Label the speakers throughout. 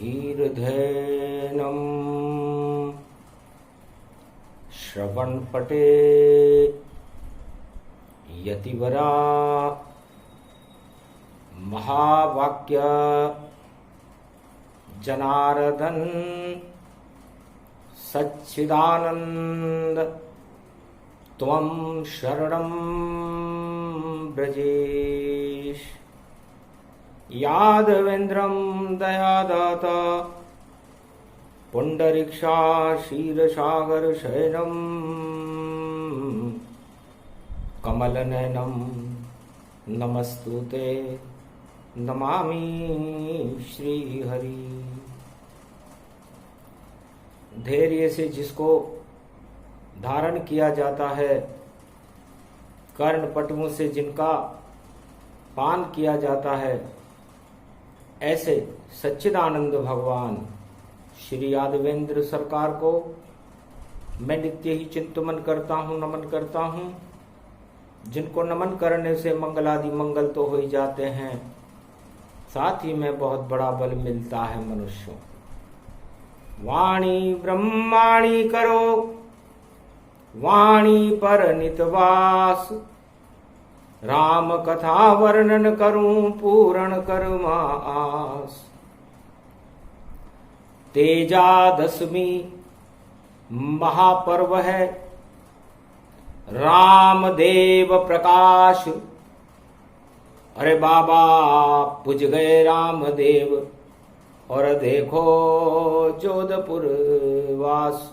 Speaker 1: धीर्धेनम् श्रवणपटे यतिवरा महावाक्य जनार्दन सच्चिदानंद त्वं शरणं ब्रजेश। यादवेन्द्रं दयादाता पुंडरीक्षा क्षीरसागर शयनं कमलनयनं नमस्तुते नमामि श्रीहरि। धैर्य से जिसको धारण किया जाता है, कर्ण पटुओं से जिनका पान किया जाता है, ऐसे सच्चिदानंद भगवान श्री यादवेंद्र सरकार को मैं नित्य ही चिंतन करता हूँ, नमन करता हूँ। जिनको नमन करने से मंगलादि मंगल तो हो ही जाते हैं, साथ ही में बहुत बड़ा बल मिलता है मनुष्यों। वाणी ब्रह्माणी करो वाणी पर नितवास, राम कथा वर्णन करूं पूर्ण कर्मा आस। तेजादशमी महापर्व है, रामदेव प्रकाश। अरे बाबा पूज गए रामदेव, और देखो जोधपुर वास।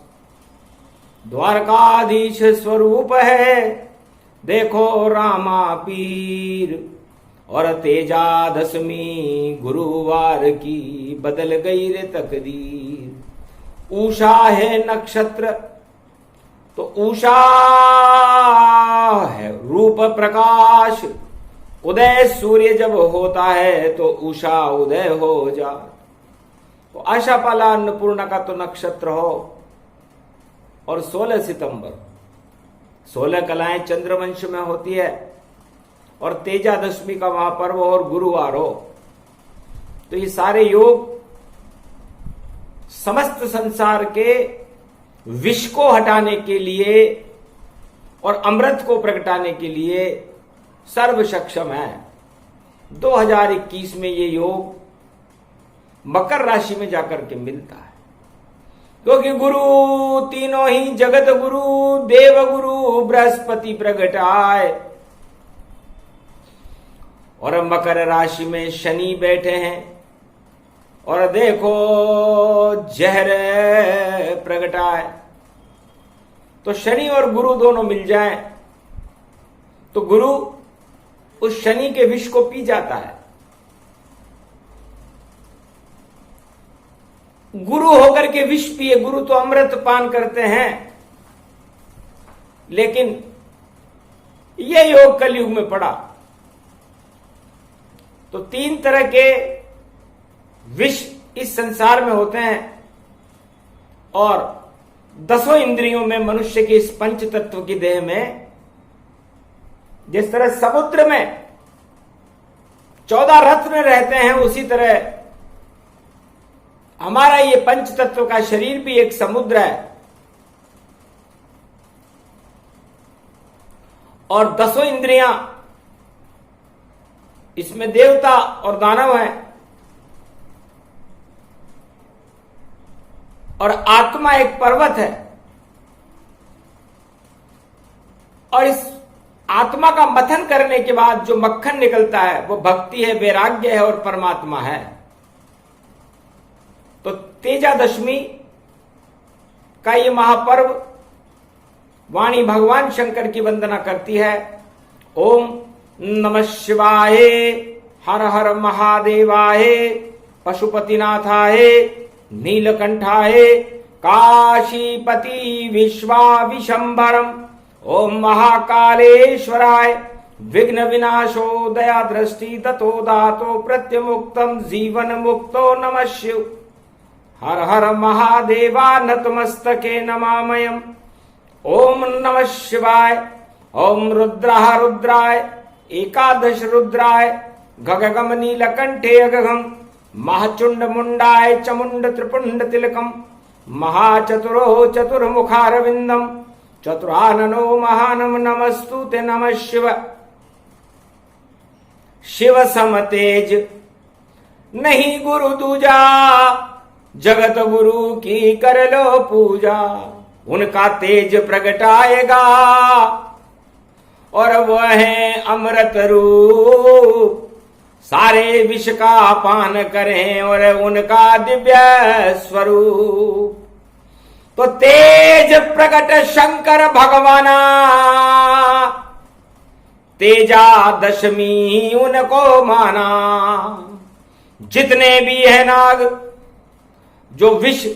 Speaker 1: द्वारकाधीश स्वरूप है, देखो रामा पीर। और तेजादशमी गुरुवार की बदल गई रे तकदीर। उषा है नक्षत्र तो उषा है रूप प्रकाश। उदय सूर्य जब होता है तो उषा उदय हो जा। तो आशापाला अन्नपूर्णा का तो नक्षत्र हो। और 16 सितंबर 16 कलाएं चंद्रवंश में होती है, और तेजादशमी का महापर्व और गुरुवार हो, तो ये सारे योग समस्त संसार के विष को हटाने के लिए और अमृत को प्रगटाने के लिए सर्व सक्षम है। 2021 में ये योग मकर राशि में जाकर के मिलता है, क्योंकि गुरु तीनों ही जगत गुरु देव गुरु बृहस्पति प्रगटाए। और मकर राशि में शनि बैठे हैं, और देखो जहर प्रगटाए। तो शनि और गुरु दोनों मिल जाएं तो गुरु उस शनि के विष को पी जाता है। गुरु होकर के विष पिए, गुरु तो अमृत पान करते हैं। लेकिन यह योग कलयुग में पड़ा तो 3 तरह के विष इस संसार में होते हैं, और 10 इंद्रियों में मनुष्य के इस पंच तत्व की देह में, जिस तरह समुद्र में 14 रत्न रहते हैं, उसी तरह हमारा ये पंच तत्व का शरीर भी एक समुद्र है। और 10 इंद्रियां, इसमें देवता और दानव हैं, और आत्मा एक पर्वत है। और इस आत्मा का मंथन करने के बाद जो मक्खन निकलता है वो भक्ति है, वैराग्य है और परमात्मा है। तो तेजादशमी का ये महापर्व वाणी भगवान शंकर की वंदना करती है। ओम नमः शिवाय, हर हर महादेवाय, पशुपतिनाथाय, नीलकंठाय, काशीपति विश्वाविशंभरम। ओम महाकालेश्वराय, विघ्न विनाशो दया दृष्टि दतो दातो प्रत्यमुक्तम जीवन मुक्तो नमः शिव। हर हर महादेवा नतमस्तके नमामयम्। ओम नमः शिवाय। ओम रुद्रः रुद्राय, एकादश रुद्राय, गगगम नीलकंठे अगगम, महाचुंड मुंडाय चमुंड त्रिपुंड तिलकम महाचतुरो चतुर्मुखारविंदम चतुराननो महानम नमस्तुते नमः शिव। शिव सम तेज नहीं गुरु दूजा, जगत गुरु की कर लो पूजा। उनका तेज प्रगटाएगा और वह है अमृत रूप, सारे विष का पान करें और उनका दिव्य स्वरूप। तो तेज प्रकट शंकर भगवाना, तेजा दशमी उनको माना। जितने भी है नाग जो विष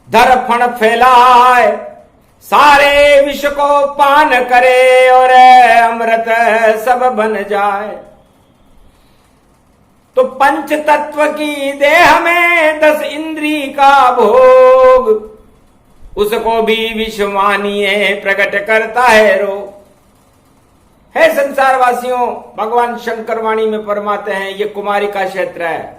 Speaker 1: दर्पण फैलाए, सारे विष को पान करे और अमृत सब बन जाए। तो पंच तत्व की देह में 10 इंद्री का भोग, उसको भी विष मानिए प्रकट करता है रोग। है संसारवासियों, भगवान शंकर वाणी में फरमाते हैं ये कुमारिका क्षेत्र है,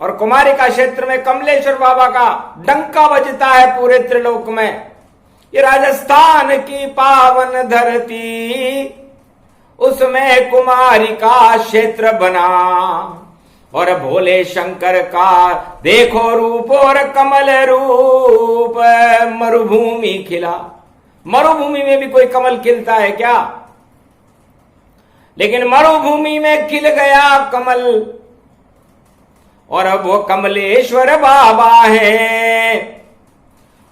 Speaker 1: और कुमारिका क्षेत्र में कमलेश्वर बाबा का डंका बजता है पूरे त्रिलोक में। ये राजस्थान की पावन धरती, उसमें कुमारिका क्षेत्र बना, और भोले शंकर का देखो रूप और कमल रूप। मरुभूमि खिला, मरुभूमि में भी कोई कमल खिलता है क्या? लेकिन मरुभूमि में खिल गया कमल, और अब वो कमलेश्वर बाबा हैं।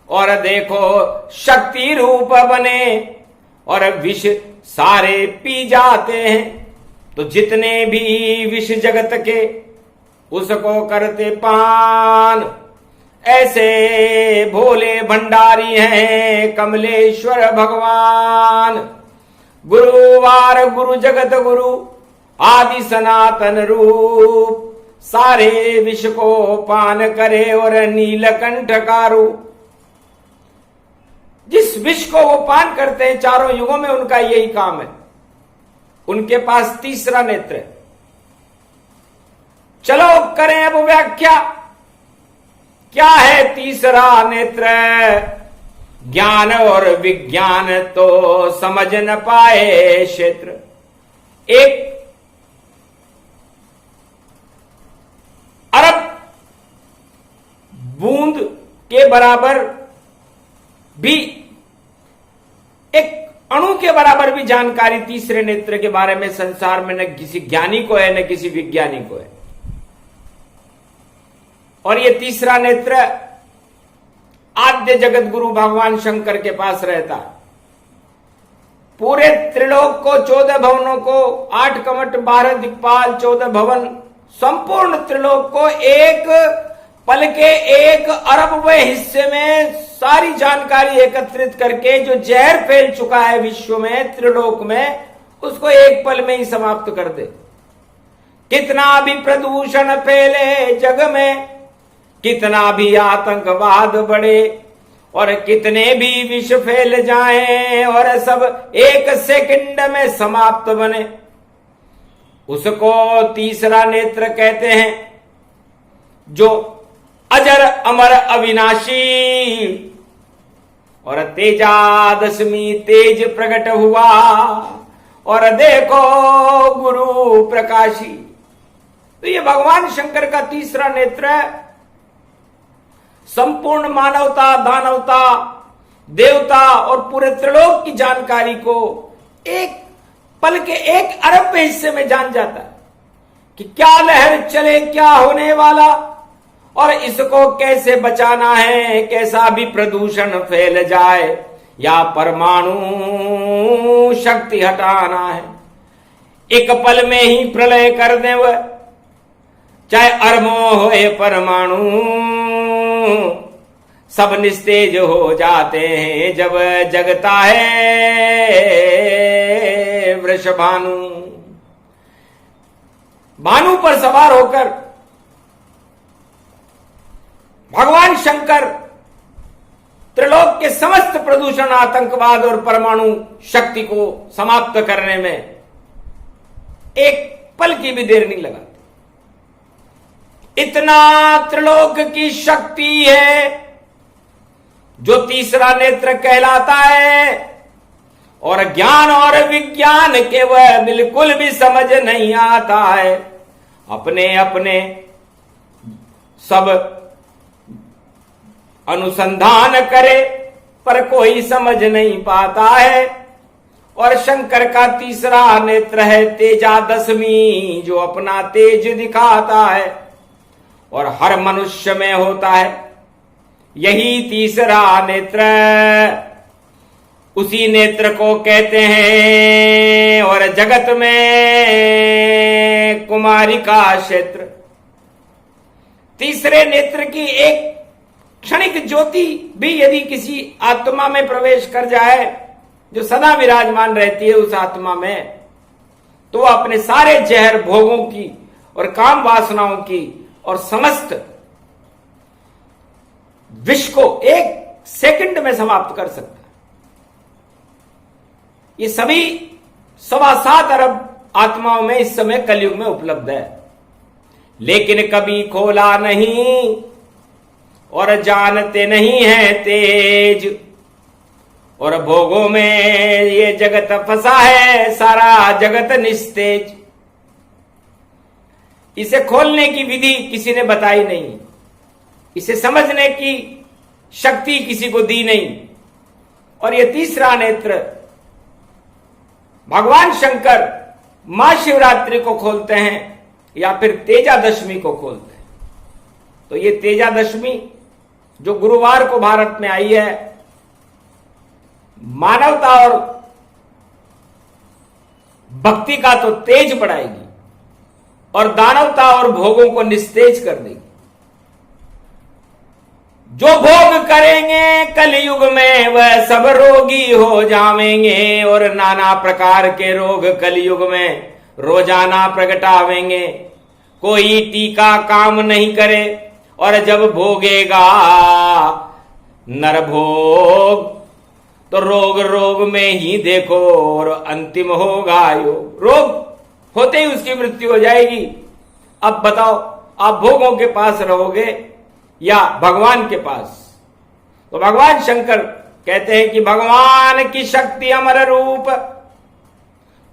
Speaker 1: और देखो शक्ति रूप बने और विष सारे पी जाते हैं। तो जितने भी विष जगत के उसको करते पान, ऐसे भोले भंडारी हैं कमलेश्वर भगवान। गुरुवार गुरु जगत गुरु आदि सनातन रूप, सारे विष को पान करे और नीलकंठ का रूप। जिस विष को वो पान करते हैं चारों युगों में उनका यही काम है। उनके पास तीसरा नेत्र है। चलो करें अब व्याख्या, क्या है तीसरा नेत्र? ज्ञान और विज्ञान तो समझ न पाए क्षेत्र। एक अरब बूंद के बराबर भी, एक अणु के बराबर भी जानकारी तीसरे नेत्र के बारे में संसार में न किसी ज्ञानी को है न किसी विज्ञानी को है। और ये तीसरा नेत्र आद्य जगत गुरु भगवान शंकर के पास रहता है। पूरे त्रिलोक को, 14 भवनों को, 8 कमट, 12 दिक्पाल, 14 भवन, संपूर्ण त्रिलोक को एक पल के 1 अरबवें हिस्से में सारी जानकारी एकत्रित करके जो जहर फैल चुका है विश्व में, त्रिलोक में, उसको एक पल में ही समाप्त कर दे। कितना भी प्रदूषण फैले जग में, कितना भी आतंकवाद बढ़े और कितने भी विष फैल जाएं और सब एक सेकंड में समाप्त बने, उसको तीसरा नेत्र कहते हैं। जो अजर अमर अविनाशी और तेजादशमी तेज प्रकट हुआ और देखो गुरु प्रकाशी। तो ये भगवान शंकर का तीसरा नेत्र है। संपूर्ण मानवता, दानवता, देवता और पूरे त्रिलोक की जानकारी को एक पल के 1 अरब हिस्से में जान जाता है कि क्या लहर चले, क्या होने वाला और इसको कैसे बचाना है। कैसा भी प्रदूषण फैल जाए या परमाणु शक्ति हटाना है, एक पल में ही प्रलय कर दे वह, चाहे अरबों होए परमाणु, सब निस्तेज हो जाते हैं जब जगता है वृषभानु। भानु पर सवार होकर भगवान शंकर त्रिलोक के समस्त प्रदूषण, आतंकवाद और परमाणु शक्ति को समाप्त करने में एक पल की भी देर नहीं लगाते। इतना त्रिलोक की शक्ति है जो तीसरा नेत्र कहलाता है, और ज्ञान और विज्ञान के वह बिल्कुल भी समझ नहीं आता है। अपने अपने सब अनुसंधान करे पर कोई समझ नहीं पाता है। और शंकर का तीसरा नेत्र है तेजादशमी, जो अपना तेज दिखाता है और हर मनुष्य में होता है यही तीसरा नेत्र। उसी नेत्र को कहते हैं और जगत में कुमारी का क्षेत्र। तीसरे नेत्र की एक क्षणिक ज्योति भी यदि किसी आत्मा में प्रवेश कर जाए जो सदा विराजमान रहती है उस आत्मा में, तो वह अपने सारे जहर भोगों की और काम वासनाओं की और समस्त विष को एक सेकंड में समाप्त कर सकता है। ये सभी 7.25 अरब आत्माओं में इस समय कलयुग में उपलब्ध है, लेकिन कभी खोला नहीं और जानते नहीं है तेज, और भोगों में ये जगत फंसा है, सारा जगत निस्तेज। इसे खोलने की विधि किसी ने बताई नहीं, इसे समझने की शक्ति किसी को दी नहीं। और ये तीसरा नेत्र भगवान शंकर मां शिवरात्रि को खोलते हैं या फिर तेजादशमी को खोलते हैं। तो ये तेजादशमी जो गुरुवार को भारत में आई है, मानवता और भक्ति का तो तेज बढ़ाएगी और दानवता और भोगों को निस्तेज कर देगी। जो भोग करेंगे कलयुग में वह सब रोगी हो जावेंगे, और नाना प्रकार के रोग कलयुग में रोजाना प्रगटावेंगे। कोई टीका काम नहीं करे और जब भोगेगा नरभोग तो रोग रोग में ही देखो और अंतिम होगा योग। रोग होते ही उसकी मृत्यु हो जाएगी। अब बताओ आप भोगों के पास रहोगे या भगवान के पास? तो भगवान शंकर कहते हैं कि भगवान की शक्ति अमर रूप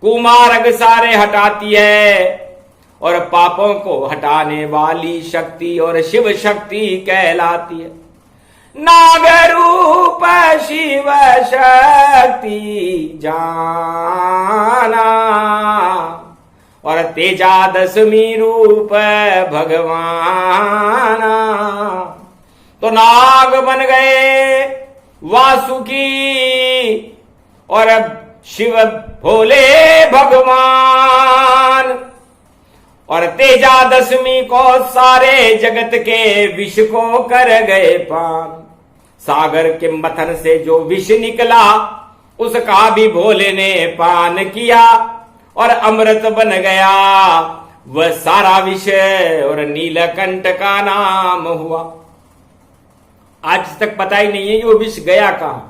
Speaker 1: कुमार्ग सारे हटाती है, और पापों को हटाने वाली शक्ति और शिव शक्ति कहलाती है। नागरूप शिव शक्ति जाना, और तेजादशमी रूप भगवान। तो नाग बन गए वासुकी और शिव भोले भगवान, और तेजादशमी को सारे जगत के विष को कर गए पान। सागर के मथन से जो विष निकला उसका भी भोले ने पान किया, और अमृत बन गया वह सारा विष, और नीलकंठ का नाम हुआ। आज तक पता ही नहीं है कि वो विष गया कहां।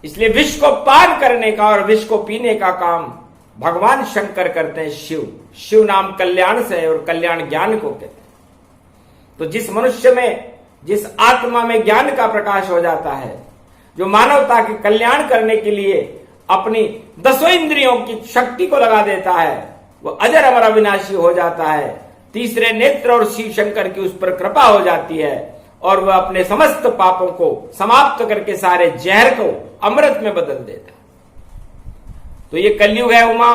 Speaker 1: इसलिए विष को पान करने का और विष को पीने का काम भगवान शंकर करते हैं। शिव नाम कल्याण से है और कल्याण ज्ञान को कहते हैं। तो जिस मनुष्य में, जिस आत्मा में ज्ञान का प्रकाश हो जाता है, जो मानवता के कल्याण करने के लिए अपनी 10 इंद्रियों की शक्ति को लगा देता है, वो अजर अमर अविनाशी हो जाता है। तीसरे नेत्र और शिव शंकर की उस पर कृपा हो जाती है और वह अपने समस्त पापों को समाप्त करके सारे जहर को अमृत में बदल देता है। तो ये कलयुग है उमा।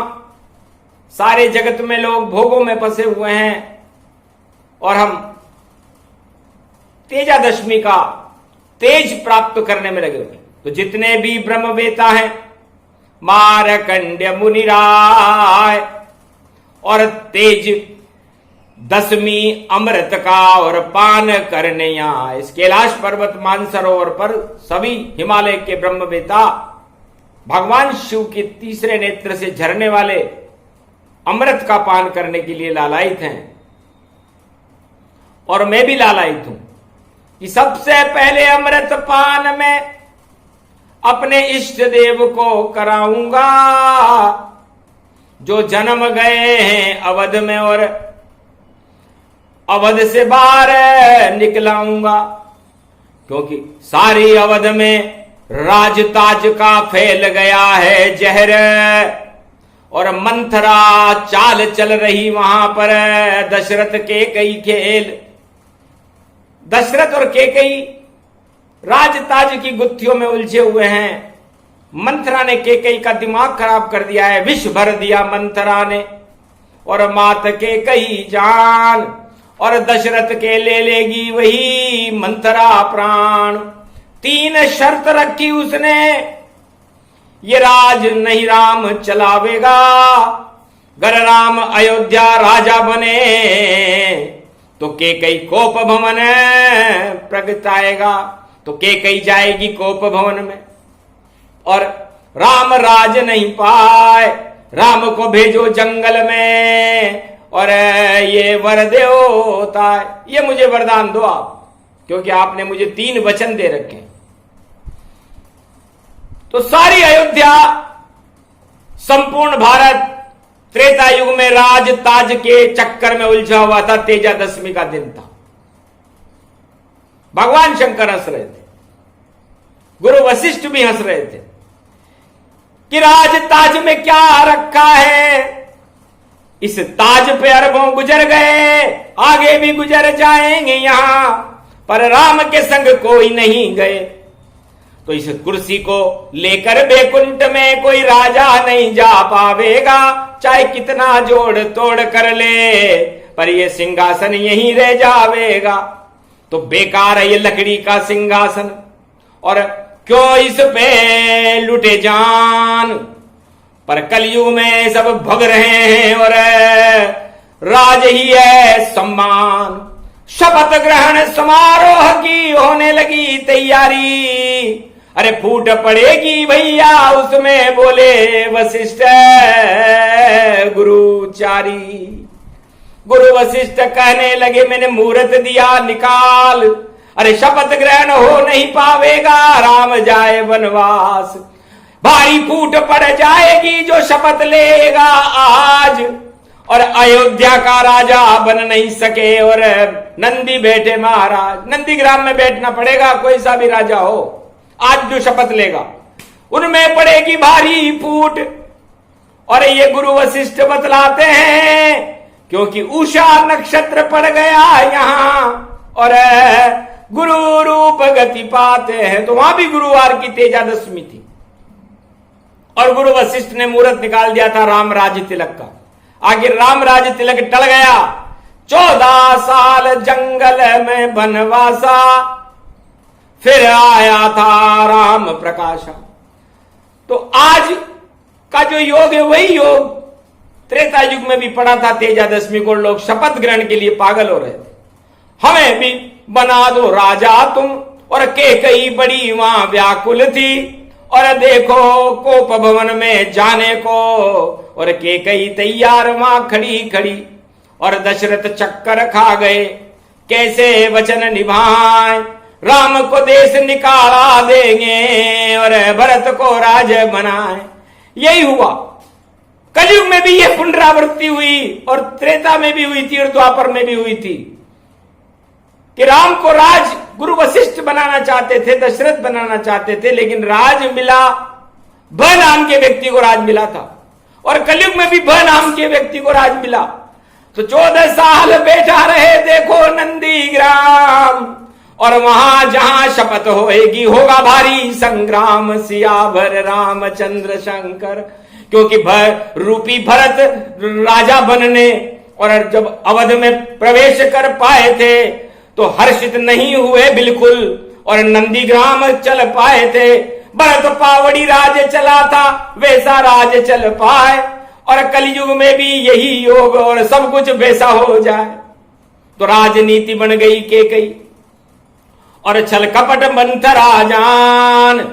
Speaker 1: सारे जगत में लोग भोगों में फंसे हुए हैं और हम तेजादशमी का तेज प्राप्त करने में लगे हुए। तो जितने भी ब्रह्मवेता हैं, मारकंड्य मुनिराय, और तेज दशमी अमृत का और पान करने यहां इस कैलाश पर्वत मानसरोवर पर सभी हिमालय के ब्रह्मवेता भगवान शिव के तीसरे नेत्र से झरने वाले अमृत का पान करने के लिए लालायित हैं। और मैं भी लालायित हूं कि सबसे पहले अमृत पान में अपने इष्ट देव को कराऊंगा, जो जन्म गए हैं अवध में और अवध से बाहर निकलाऊंगा, क्योंकि सारी अवध में राजताज का फैल गया है जहर, और मंथरा चाल चल रही वहां पर। दशरथ केकई खेल, दशरथ और केकई राजताज की गुत्थियों में उलझे हुए हैं। मंथरा ने केकई का दिमाग खराब कर दिया है, विष भर दिया मंथरा ने, और मात केकई जान, और दशरथ के ले लेगी वही मंथरा प्राण। 3 शर्त रखी उसने, ये राज नहीं राम चलावेगा, गर राम अयोध्या राजा बने तो केकई कोप भवन प्रगटाएगा। तो केकई जाएगी कोप भवन में, और राम राज नहीं पाए, राम को भेजो जंगल में, और ये वर देवता, ये मुझे वरदान दो आप, क्योंकि आपने मुझे 3 वचन दे रखे। तो सारी अयोध्या, संपूर्ण भारत त्रेता युग में राज ताज के चक्कर में उलझा हुआ था। तेजादशमी का दिन था, भगवान शंकर हंस रहे थे, गुरु वशिष्ठ भी हंस रहे थे कि राज ताज में क्या रखा है। इस ताज पे अरबों गुजर गए, आगे भी गुजर जाएंगे यहां, पर राम के संग कोई नहीं गए। तो इस कुर्सी को लेकर बैकुंठ में कोई राजा नहीं जा पावेगा, चाहे कितना जोड़ तोड़ कर ले, पर ये सिंहासन यहीं रह जावेगा। तो बेकार है ये लकड़ी का सिंहासन, और क्यों इस पे लुटे जान। पर कलयुग में सब भग रहे हैं, और राज ही है सम्मान। शपथ ग्रहण समारोह की होने लगी तैयारी, अरे फूट पड़ेगी भैया उसमें, बोले वशिष्ठ गुरुचारी। गुरु वशिष्ठ कहने लगे मैंने मुहूर्त दिया निकाल, अरे शपथ ग्रहण हो नहीं पावेगा, राम जाए वनवास, भारी फूट पड़ जाएगी जो शपथ लेगा आज, और अयोध्या का राजा बन नहीं सके, और नंदी बैठे महाराज। नंदी ग्राम में बैठना पड़ेगा, कोई सा भी राजा हो, आज जो शपथ लेगा उनमें पड़ेगी भारी फूट। और ये गुरु वशिष्ठ बतलाते हैं, क्योंकि उषा नक्षत्र पड़ गया यहां, और गुरु रूप गति पाते हैं। तो वहां भी गुरुवार की तेजादशमी थी, और गुरु वशिष्ठ ने मुहूर्त निकाल दिया था राम राज्य तिलक का। आखिर राम राज्य तिलक टल गया। 14 साल जंगल में बनवासा, फिर आया था राम प्रकाशा। तो आज का जो योग है वही योग त्रेता युग में भी पड़ा था। तेजादशमी को लोग शपथ ग्रहण के लिए पागल हो रहे थे, हमें भी बना दो राजा तुम, और केकई बड़ी वहां व्याकुल थी, और देखो कोप भवन में जाने को, और केकई तैयार वहां खड़ी खड़ी, और दशरथ चक्कर खा गए कैसे वचन निभाए। राम को देश निकाला देंगे, और भरत को राज बनाए। यही हुआ, कलयुग में भी यह पुनरावृत्ति हुई, और त्रेता में भी हुई थी, और द्वापर में भी हुई थी, कि राम को राज गुरु वशिष्ठ बनाना चाहते थे, दशरथ बनाना चाहते थे, लेकिन राज मिला, भ नाम के व्यक्ति को राज मिला था। और कलयुग में भी भ नाम के व्यक्ति को राज मिला। तो 14 साल बैठा रहे देखो नंदी ग्राम, और वहां जहां शपथ होएगी होगा भारी संग्राम, सियावर रामचंद्र शंकर। क्योंकि रूपी भरत राजा बनने और जब अवध में प्रवेश कर पाए थे तो हर्षित नहीं हुए बिल्कुल, और नंदीग्राम चल पाए थे। भरत पावड़ी राज चला था, वैसा राज चल पाए, और कलयुग में भी यही योग, और सब कुछ वैसा हो जाए। तो राजनीति बन गई केकई, और छल कपट मंथरा जान,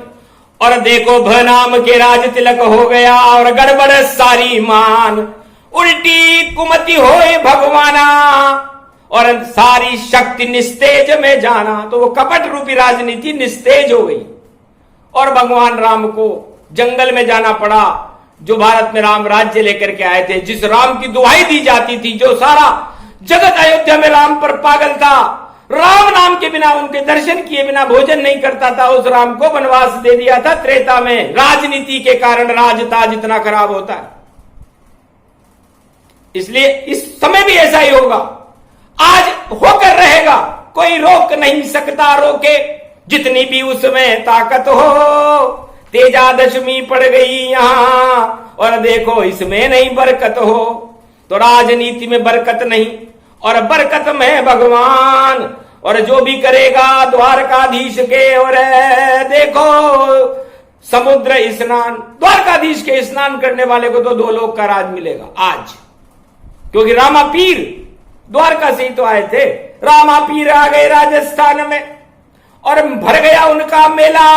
Speaker 1: और देखो भ नाम के राज तिलक हो गया, और गड़बड़ सारी मान, उल्टी कुमति होए भगवाना, और सारी शक्ति निस्तेज में जाना। तो वो कपट रूपी राजनीति निस्तेज हो गई, और भगवान राम को जंगल में जाना पड़ा, जो भारत में राम राज्य लेकर के आए थे, जिस राम की दुहाई दी जाती थी, जो सारा जगत अयोध्या में राम पर पागल था। राम नाम के बिना, उनके दर्शन किए बिना भोजन नहीं करता था। उस राम को वनवास दे दिया था त्रेता में। राजनीति के कारण राजताज इतना खराब होता है। इसलिए इस समय भी ऐसा ही होगा, आज होकर रहेगा, कोई रोक नहीं सकता रोके, जितनी भी उसमें ताकत हो। तेजादशमी पड़ गई यहां और देखो इसमें नहीं बरकत हो। तो राजनीति में बरकत नहीं और बरकत में भगवान। और जो भी करेगा द्वारकाधीश के, और देखो समुद्र स्नान, द्वारकाधीश के स्नान करने वाले को तो 2 लोक का राज मिलेगा आज, क्योंकि रामा पीर द्वारका से ही तो आए थे। रामा पीर आ गए राजस्थान में और भर गया उनका मेला।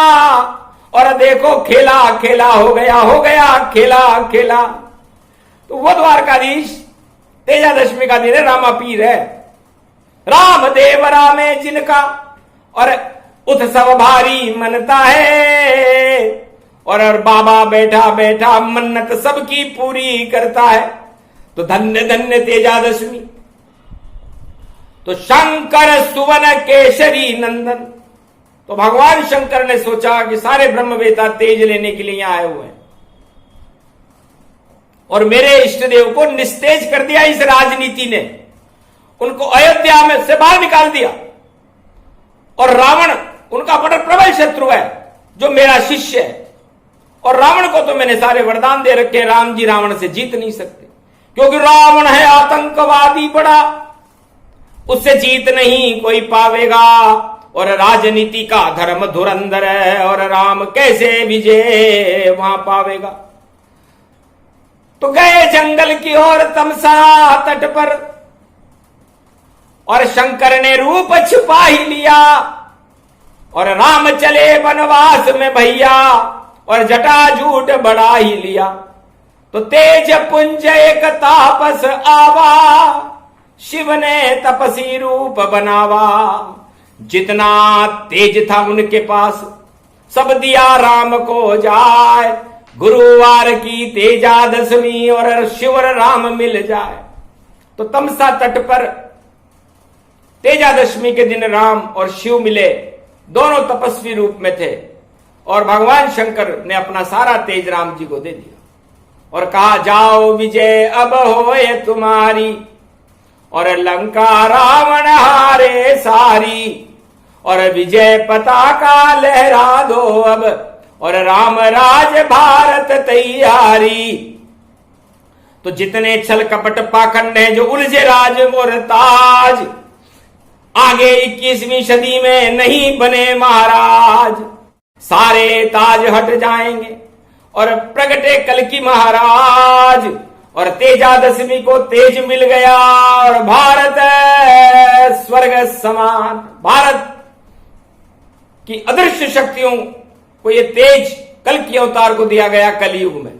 Speaker 1: और देखो खेला खेला हो गया खेला खेला। तो वो द्वारकाधीश तेजादशमी का दिन है, रामा पीर है। राम देव रामे जिनका, और उत्सव भारी मनता है। और बाबा बैठा बैठा मन्नत सबकी पूरी करता है। तो धन्य धन्य तेजादशमी। तो शंकर सुवन केशरी नंदन। तो भगवान शंकर ने सोचा कि सारे ब्रह्मवेता तेज लेने के लिए यहां आए हुए हैं और मेरे इष्ट देव को निस्तेज कर दिया इस राजनीति ने। उनको अयोध्या में से बाहर निकाल दिया। और रावण उनका बड़ा प्रबल शत्रु है, जो मेरा शिष्य है। और रावण को तो मैंने सारे वरदान दे रखे, राम जी रावण से जीत नहीं सकते, क्योंकि रावण है आतंकवादी बड़ा, उससे जीत नहीं कोई पावेगा। और राजनीति का धर्म धुरंधर है, और राम कैसे विजय वहां पावेगा। तो गए जंगल की ओर तमसा तट पर, और शंकर ने रूप छिपा ही लिया। और राम चले वनवास में भैया, और जटा झूठ बढ़ा ही लिया। तो तेज पुंज एक तापस आवा, शिव ने तपसी रूप बनावा। जितना तेज था उनके पास सब दिया राम को जाए। गुरुवार की तेजादशमी और शिवर राम मिल जाए। तो तमसा तट पर तेजादशमी के दिन राम और शिव मिले, दोनों तपस्वी रूप में थे। और भगवान शंकर ने अपना सारा तेज राम जी को दे दिया और कहा, जाओ विजय अब होए तुम्हारी, और लंका रावण हारे सारी। और विजय पताका लहरा दो अब, और राम राज भारत तैयारी। तो जितने छल कपट पाखंड हैं, जो उलझे राज और ताज, आगे 21वीं सदी में नहीं बने महाराज। सारे ताज हट जाएंगे और प्रगटे कल की महाराज। और तेजादशमी को तेज मिल गया, और भारत स्वर्ग समान। भारत की अदृश्य शक्तियों को ये तेज कल की अवतार को दिया गया कलयुग में,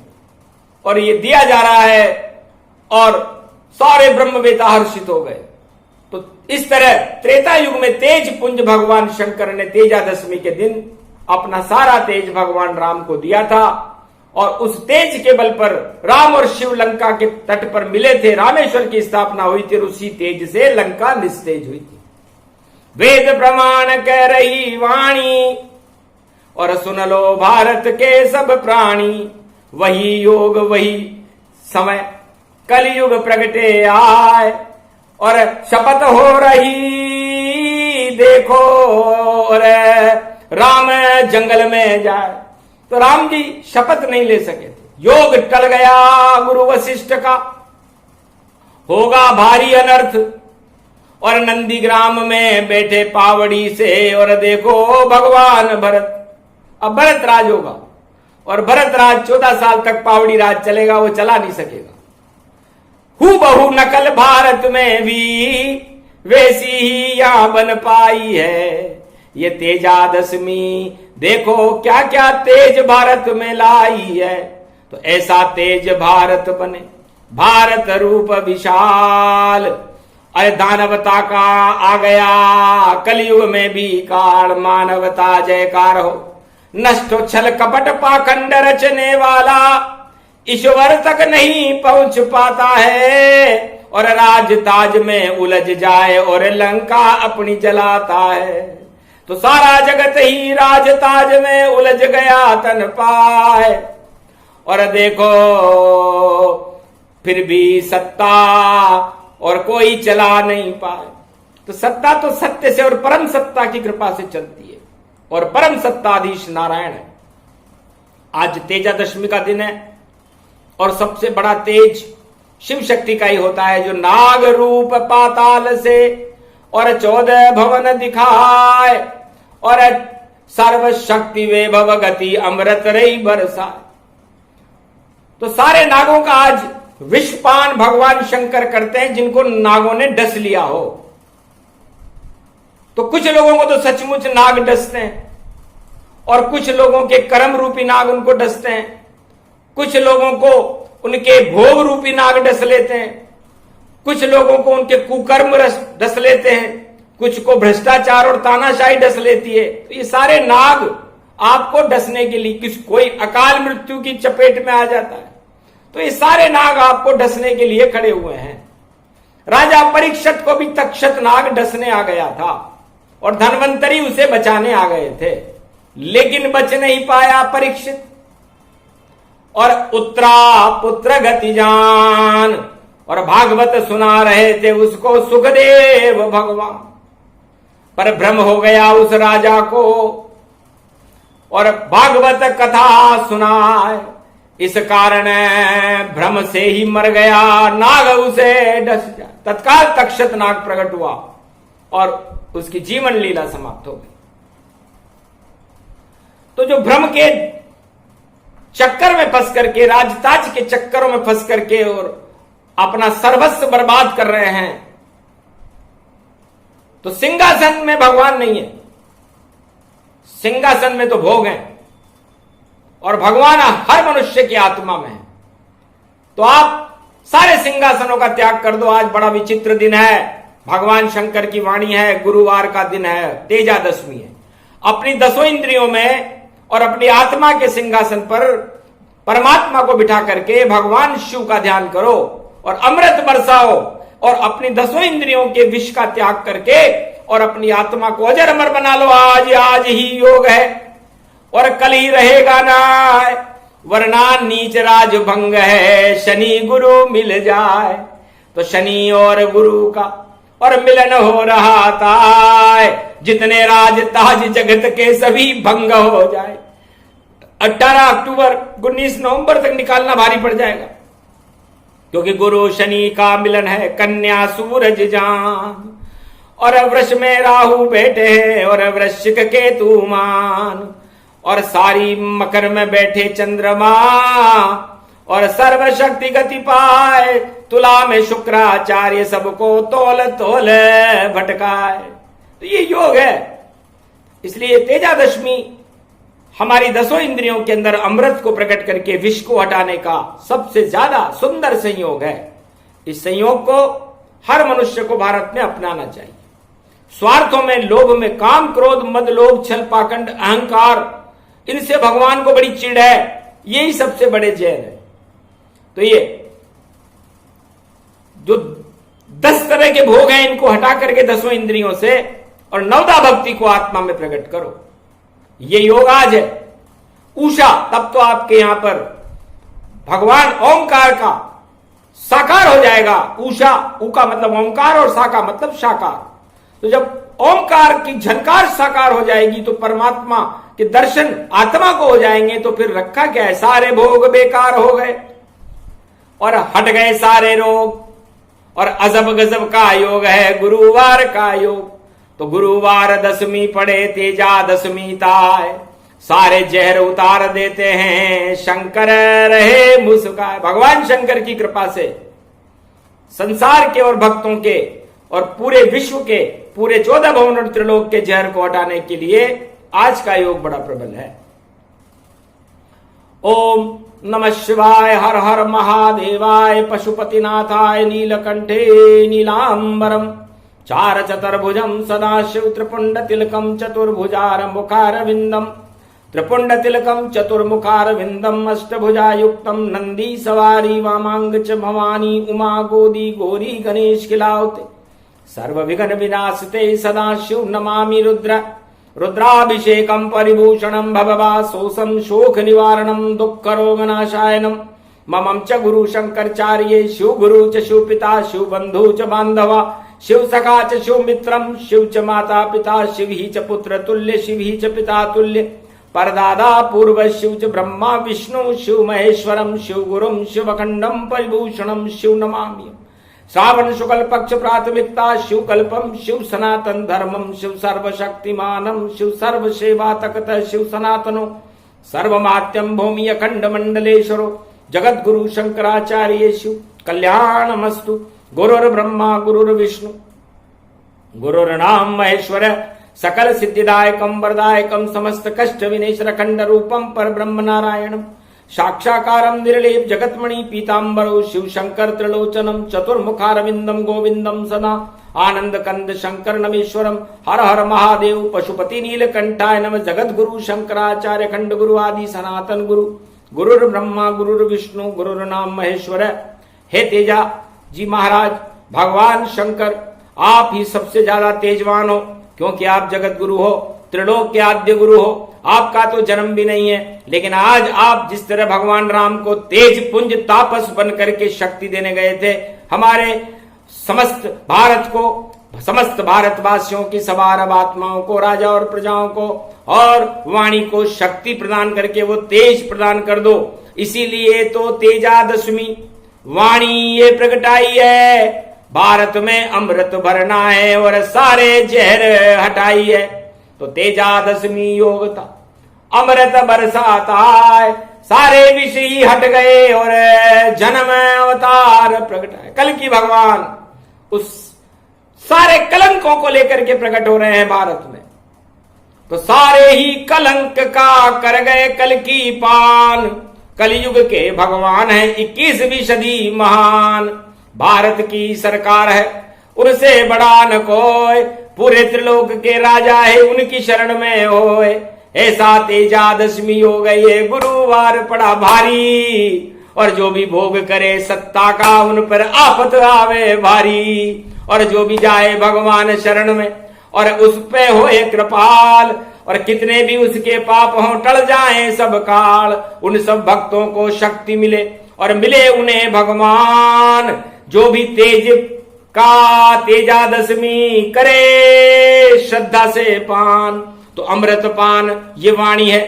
Speaker 1: और ये दिया जा रहा है। और सारे ब्रह्मवेता हर्षित हो गए। तो इस तरह त्रेता युग में तेज पुंज भगवान शंकर ने तेजादशमी के दिन अपना सारा तेज भगवान राम को दिया था। और उस तेज के बल पर राम और शिव लंका के तट पर मिले थे। रामेश्वर की स्थापना हुई थी, उसी तेज से लंका निस्तेज हुई थी। वेद प्रमाण कह रही वाणी, और सुन लो भारत के सब प्राणी। वही योग वही समय कलयुग प्रगटे आए, और शपथ हो रही देखो, और राम जंगल में जाए। तो राम जी शपथ नहीं ले सके थे, योग टल गया गुरु वशिष्ठ का, होगा भारी अनर्थ। और नंदीग्राम में बैठे पावड़ी से, और देखो भगवान भरत। अब भरत राज होगा, और भरत राज 14 साल तक पावड़ी राज चलेगा, वो चला नहीं सकेगा। हूबहू नकल भारत में भी वैसी ही यहां बन पाई है। ये तेजादशमी देखो क्या क्या तेज भारत में लाई है। तो ऐसा तेज भारत बने, भारत रूप विशाल। अरे दानवता का आ गया कलयुग में भी काल, मानवता जयकार हो। नष्ट हो छल कपट पाखंड रचने वाला, ईश्वर तक नहीं पहुंच पाता है। और राज ताज में उलझ जाए और लंका अपनी जलाता है। तो सारा जगत ही राज ताज में उलझ गया तन पाए, और देखो फिर भी सत्ता और कोई चला नहीं पाए। तो सत्ता तो सत्य से और परम सत्ता की कृपा से चलती है, और परम सत्ताधीश नारायण है। आज तेजादशमी का दिन है, और सबसे बड़ा तेज शिव शक्ति का ही होता है, जो नाग रूप पाताल से और 14 भवन दिखाए, और सर्व शक्ति वैभव गति अमृत रही बरसाए। तो सारे नागों का आज विषपान भगवान शंकर करते हैं, जिनको नागों ने डस लिया हो। तो कुछ लोगों को तो सचमुच नाग डसते हैं, और कुछ लोगों के कर्म रूपी नाग उनको डसते हैं, कुछ लोगों को उनके भोग रूपी नाग डस लेते हैं, कुछ लोगों को उनके कुकर्म डस लेते हैं, कुछ को भ्रष्टाचार और तानाशाही डस लेती है। तो ये सारे नाग आपको डसने के लिए, कोई अकाल मृत्यु की चपेट में आ जाता है, तो ये सारे नाग आपको डसने के लिए खड़े हुए हैं। राजा परीक्षित को भी तक्षक नाग डसने आ गया था, और धन्वंतरी उसे बचाने आ गए थे, लेकिन बच नहीं पाया परीक्षित। और उत्तरा पुत्र गति जान, और भागवत सुना रहे थे उसको सुखदेव भगवान, पर भ्रम हो गया उस राजा को, और भागवत कथा सुनाए, इस कारण भ्रम से ही मर गया नाग, उसे डस जाए। तत्काल तक्षक नाग प्रकट हुआ और उसकी जीवन लीला समाप्त हो गई। तो जो भ्रम के चक्कर में फंस करके, राजताज के चक्करों में फंस करके और अपना सर्वस्व बर्बाद कर रहे हैं, तो सिंहासन में भगवान नहीं है, सिंहासन में तो भोग है, और भगवान हर मनुष्य की आत्मा में है। तो आप सारे सिंहासनों का त्याग कर दो। आज बड़ा विचित्र दिन है, भगवान शंकर की वाणी है, गुरुवार का दिन है, तेजादशमी है। अपनी 10 इंद्रियों में और अपनी आत्मा के सिंहासन पर परमात्मा को बिठा करके भगवान शिव का ध्यान करो और अमृत बरसाओ, और अपनी 10 इंद्रियों के विष का त्याग करके और अपनी आत्मा को अजर अमर बना लो। आज ही योग है और कल ही रहेगा ना, वरना नीच राज भंग है, शनि गुरु मिल जाए। तो शनि और गुरु का और मिलन हो रहा था, जितने राज ताज जगत के सभी भंग हो जाए। 18 अक्टूबर 19 नवंबर तक निकालना भारी पड़ जाएगा, क्योंकि गुरु शनि का मिलन है कन्या सूरज जान, और वृष में राहु बैठे हैं और वृश्चिक केतु मान, और सारी मकर में बैठे चंद्रमा, और सर्वशक्ति गति पाए तुला में शुक्राचार्य, सबको तोल तोल भटकाए। तो ये योग है। इसलिए तेजादशमी हमारी 10 इंद्रियों के अंदर अमृत को प्रकट करके विष को हटाने का सबसे ज्यादा सुंदर संयोग है। इस संयोग को हर मनुष्य को भारत में अपनाना चाहिए। स्वार्थों में, लोभ में, काम क्रोध मद लोभ छल पाखंड अहंकार, इनसे भगवान को बड़ी चिढ़ है, यही सबसे बड़े जहर है। तो ये जो 10 तरह के भोग हैं, इनको हटा करके 10 इंद्रियों से और नवदा भक्ति को आत्मा में प्रकट करो। ये योग आज है। उषा, तब तो आपके यहां पर भगवान ओंकार का साकार हो जाएगा। उषा, ऊ का मतलब ओंकार और सा का मतलब साकार। तो जब ओंकार की झनकार साकार हो जाएगी तो परमात्मा के दर्शन आत्मा को हो जाएंगे। तो फिर रखा क्या है, सारे भोग बेकार हो गए और हट गए सारे रोग, और अजब गजब का योग है गुरुवार का योग। तो गुरुवार दशमी पड़े तेजा दशमी ताय, सारे जहर उतार देते हैं, शंकर रहे मुस्काए। भगवान शंकर की कृपा से संसार के और भक्तों के और पूरे विश्व के, पूरे 14 भवन और त्रिलोक के जहर को हटाने के लिए आज का योग बड़ा प्रबल है। ओम नमः शिवाय, हर हर महादेवाय, पशुपतिनाथाय, नीलकंठे नीलांबरम, चार चतुर्भुजम सदाशिव त्रिपुंड तिलकम, चतुर्भुजार मुखारविंदम, त्रिपुंड तिलकम चतुर्मुखारविंदम अष्टभुजायुक्तम नंदी सवारी वामांग च भवानी उमा गोदी गौरी गणेश खिलावते सर्व विघ्न विनाशते सदाशिव नमामि रुद्राभिषेकम परिभूषणम भववा शोषम शोक निवारणम दुख रोगनाशायनम ममं च गुरु शंकरचार्ये शिव गुरु च शिव पिता शिव बंधु च बांधवा शिव सखा च शिव मित्रम शिव च माता पिता शिव ही च पुत्र तुल्य शिव ही च पिता तुल्य परदादा पूर्व शिव च ब्रह्मा विष्णु शिव महेश्वरम शिव गुरुम शिव अखंडम परिभूषणम शिव नमामि श्रावण शुक्ल पक्ष प्राथमिकता शिव कल्पम शिव सनातन धर्मम शिव सर्वशक्तिमानम शिव सर्व सेवा तकत शिव सनातनो सर्वमात्यम भूमि अखंड मंडलेश्वरो जगत गुरु शंकराचार्य शिव कल्याणमस्तु गुरुर्ब्रह्मा गुरुर्विष्णु गुरुर्नाम महेश्वर सकल सिद्धिदायकम वरदायकम समस्त कष्ट विनेश्वर खंड रूपम पर ब्रह्म नारायणम साक्षाकारम निर्लेप जगतमणि पीतांबरो शिव शंकर त्रिलोचनम चतुर्मुखारविंदम गोविंदम सदा आनंद कंद शंकर नमेश्वरम हर हर महादेव पशुपति नीलकंठाय नमः जगत गुरु शंकराचार्य खंड गुरु आदि सनातन गुरु गुरुर ब्रह्मा गुरुर विष्णु गुरुर नाम महेश्वर। हे तेजा जी महाराज, भगवान शंकर आप ही सबसे ज्यादा तेजवान हो, क्योंकि आप जगत गुरु हो, त्रिलोक के आद्य गुरु हो। आपका तो जन्म भी नहीं है, लेकिन आज आप जिस तरह भगवान राम को तेज पुंज तापस बन करके शक्ति देने गए थे, हमारे समस्त भारत को, समस्त भारतवासियों की सवारभ आत्माओं को, राजा और प्रजाओं को और वाणी को शक्ति प्रदान करके वो तेज प्रदान कर दो। इसीलिए तो तेजादशमी वाणी ये प्रगटाई है, भारत में अमृत भरना है और सारे जहर हटाई है। तो तेजादशमी योगता अमृत बरसाता है, सारे विष ही हट गए और जन्म अवतार प्रगटाए। कल की भगवान उस सारे कलंकों को लेकर के प्रकट हो रहे हैं भारत में। तो सारे ही कलंक का कर गए कल की पान। कलयुग के भगवान है 21वीं सदी महान। भारत की सरकार है उनसे बड़ा न कोई, पूरे त्रिलोक के राजा है उनकी शरण में होए। ऐसा तेजादशमी हो गई है, गुरुवार पड़ा भारी, और जो भी भोग करे सत्ता का उन पर आफत आवे भारी। और जो भी जाए भगवान शरण में और उस पे होए कृपाल, और कितने भी उसके पाप हों टल जाए सब काल। उन सब भक्तों को शक्ति मिले और मिले उन्हें भगवान। जो भी तेज का तेजादशमी करे श्रद्धा से पान, तो अमृत पान ये वाणी है,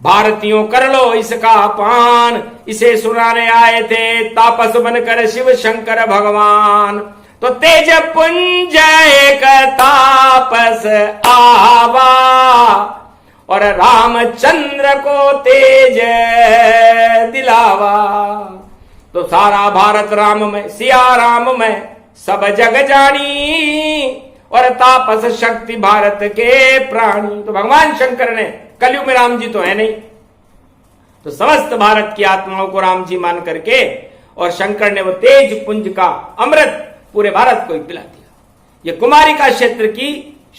Speaker 1: भारतीयों कर लो इसका पान। इसे सुनाने आए थे तापस बनकर शिव शंकर भगवान। तो तेज पुंज एक तापस आवा, और रामचंद्र को तेज दिलावा। तो सारा भारत राम में, सिया राम में सब जग जानी, और तापस शक्ति भारत के प्राणी। तो भगवान शंकर ने, कलयुग में राम जी तो है नहीं, तो समस्त भारत की आत्माओं को राम जी मान करके और शंकर ने वो तेज पुंज का अमृत पूरे भारत को पिला दिया। ये कुमारिका क्षेत्र की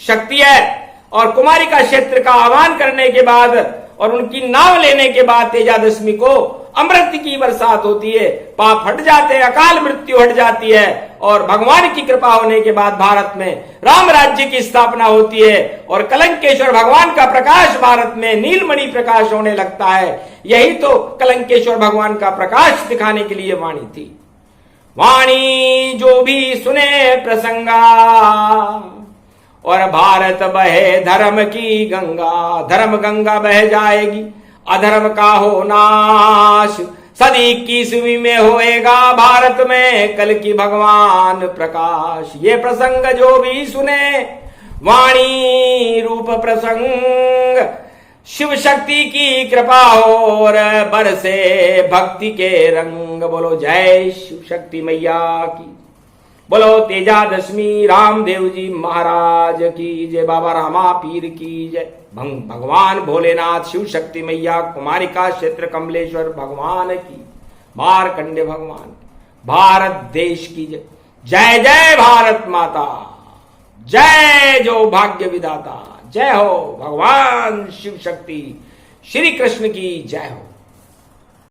Speaker 1: शक्ति है। और कुमारिका क्षेत्र का आह्वान करने के बाद और उनकी नाव लेने के बाद तेजादशमी को अमृत की बरसात होती है, पाप हट जाते हैं, अकाल मृत्यु हट जाती है, और भगवान की कृपा होने के बाद भारत में राम राज्य की स्थापना होती है, और कलंकेश्वर भगवान का प्रकाश भारत में नीलमणि प्रकाश होने लगता है। यही तो कलंकेश्वर भगवान का प्रकाश दिखाने के लिए वाणी थी। वाणी जो भी सुने प्रसंगा, और भारत बहे धर्म की गंगा। धर्म गंगा बह जाएगी, अधर्म का हो नाश। सदी 21वीं में होएगा भारत में कल की भगवान प्रकाश। ये प्रसंग जो भी सुने वाणी रूप प्रसंग, शिव शक्ति की कृपा हो और बरसे भक्ति के रंग। बोलो जय शिव शक्ति मैया की, बोलो तेजादशमी रामदेव जी महाराज की जय, बाबा रामा पीर की जय, भगवान भोलेनाथ शिव शक्ति मैया कुमारिका क्षेत्र कमलेश्वर भगवान की, मारकंडे भगवान, भारत देश की जय। जय जय भारत माता, जय जो भाग्य विदाता, जय हो भगवान शिव शक्ति, श्री कृष्ण की जय हो।